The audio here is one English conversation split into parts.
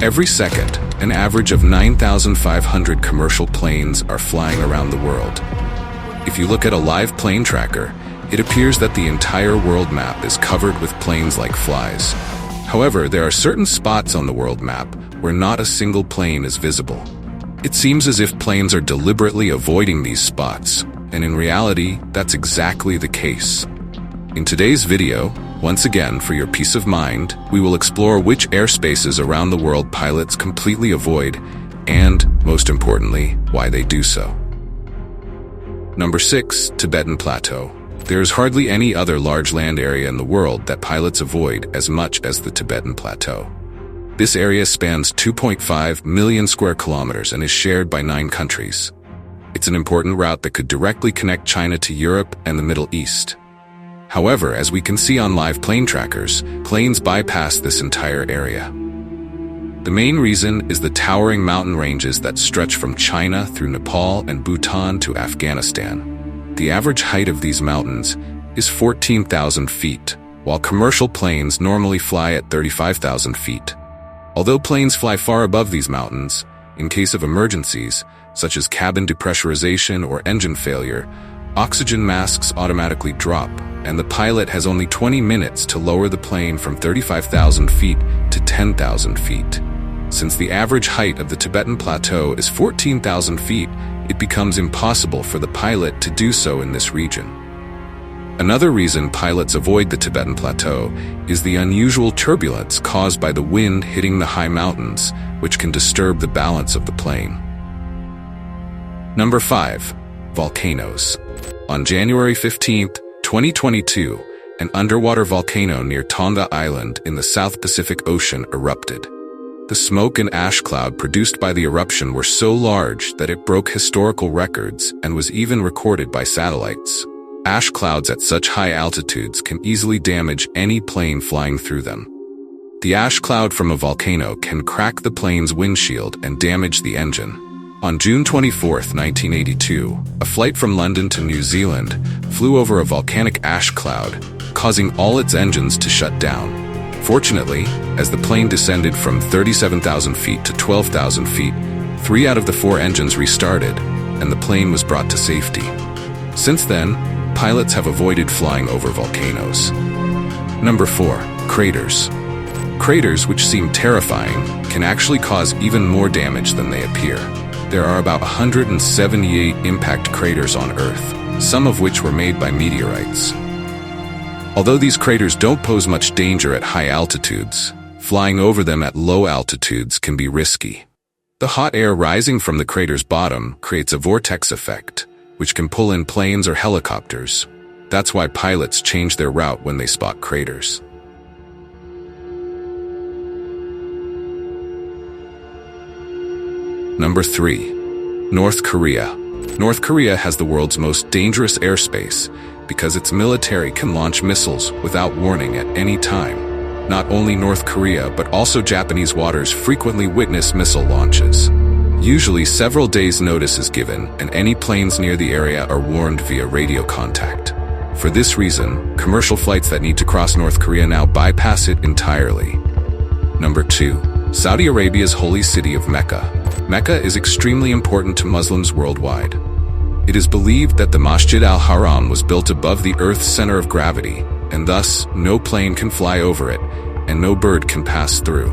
Every second, an average of 9,500 commercial planes are flying around the world. If you look at a live plane tracker, it appears that the entire world map is covered with planes like flies. However, there are certain spots on the world map where not a single plane is visible. It seems as if planes are deliberately avoiding these spots, and in reality, that's exactly the case. In today's video, once again, for your peace of mind, we will explore which airspaces around the world pilots completely avoid, and, most importantly, why they do so. Number 6. Tibetan Plateau. There is hardly any other large land area in the world that pilots avoid as much as the Tibetan Plateau. This area spans 2.5 million square kilometers and is shared by 9 countries. It's an important route that could directly connect China to Europe and the Middle East. However, as we can see on live plane trackers, planes bypass this entire area. The main reason is the towering mountain ranges that stretch from China through Nepal and Bhutan to Afghanistan. The average height of these mountains is 14,000 feet, while commercial planes normally fly at 35,000 feet. Although planes fly far above these mountains, in case of emergencies, such as cabin depressurization or engine failure, oxygen masks automatically drop, and the pilot has only 20 minutes to lower the plane from 35,000 feet to 10,000 feet. Since the average height of the Tibetan Plateau is 14,000 feet, it becomes impossible for the pilot to do so in this region. Another reason pilots avoid the Tibetan Plateau is the unusual turbulence caused by the wind hitting the high mountains, which can disturb the balance of the plane. Number 5. Volcanoes. On January 15, 2022, an underwater volcano near Tonga Island in the South Pacific Ocean erupted. The smoke and ash cloud produced by the eruption were so large that it broke historical records and was even recorded by satellites. Ash clouds at such high altitudes can easily damage any plane flying through them. The ash cloud from a volcano can crack the plane's windshield and damage the engine. On June 24, 1982, a flight from London to New Zealand flew over a volcanic ash cloud, causing all its engines to shut down. Fortunately, as the plane descended from 37,000 feet to 12,000 feet, 3 out of the 4 engines restarted, and the plane was brought to safety. Since then, pilots have avoided flying over volcanoes. Number 4. Craters. Craters, which seem terrifying, can actually cause even more damage than they appear. There are about 178 impact craters on Earth, some of which were made by meteorites. Although these craters don't pose much danger at high altitudes, flying over them at low altitudes can be risky. The hot air rising from the crater's bottom creates a vortex effect, which can pull in planes or helicopters. That's why pilots change their route when they spot craters. Number 3. North Korea. North Korea has the world's most dangerous airspace because its military can launch missiles without warning at any time. Not only North Korea, but also Japanese waters frequently witness missile launches. Usually several days' notice is given, and any planes near the area are warned via radio contact. For this reason, commercial flights that need to cross North Korea now bypass it entirely. Number 2. Saudi Arabia's holy city of Mecca. Mecca is extremely important to Muslims worldwide. It is believed that the Masjid al-Haram was built above the Earth's center of gravity, and thus no plane can fly over it, and no bird can pass through.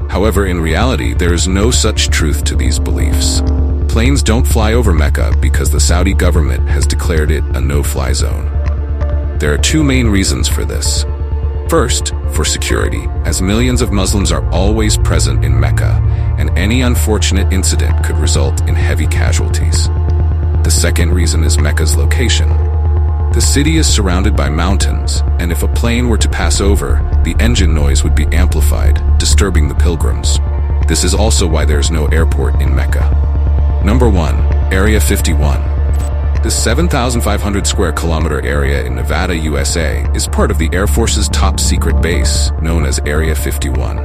However, in reality, there is no such truth to these beliefs. Planes don't fly over Mecca because the Saudi government has declared it a no-fly zone. There are 2 main reasons for this. First, for security, as millions of Muslims are always present in Mecca, and any unfortunate incident could result in heavy casualties. The second reason is Mecca's location. The city is surrounded by mountains, and if a plane were to pass over, the engine noise would be amplified, disturbing the pilgrims. This is also why there is no airport in Mecca. Number 1. Area 51. The 7,500 square kilometer area in Nevada, USA is part of the Air Force's top secret base, known as Area 51.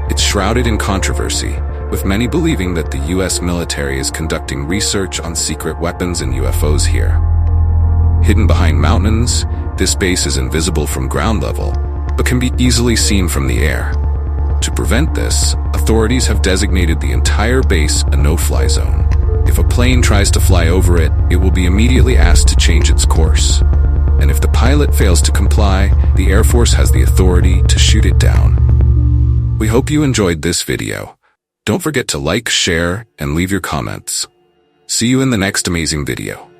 It's shrouded in controversy, with many believing that the US military is conducting research on secret weapons and UFOs here. Hidden behind mountains, this base is invisible from ground level, but can be easily seen from the air. To prevent this, Authorities have designated the entire base a no-fly zone. If a plane tries to fly over it, it will be immediately asked to change its course. And if the pilot fails to comply, the Air Force has the authority to shoot it down. We hope you enjoyed this video. Don't forget to like, share, and leave your comments. See you in the next amazing video.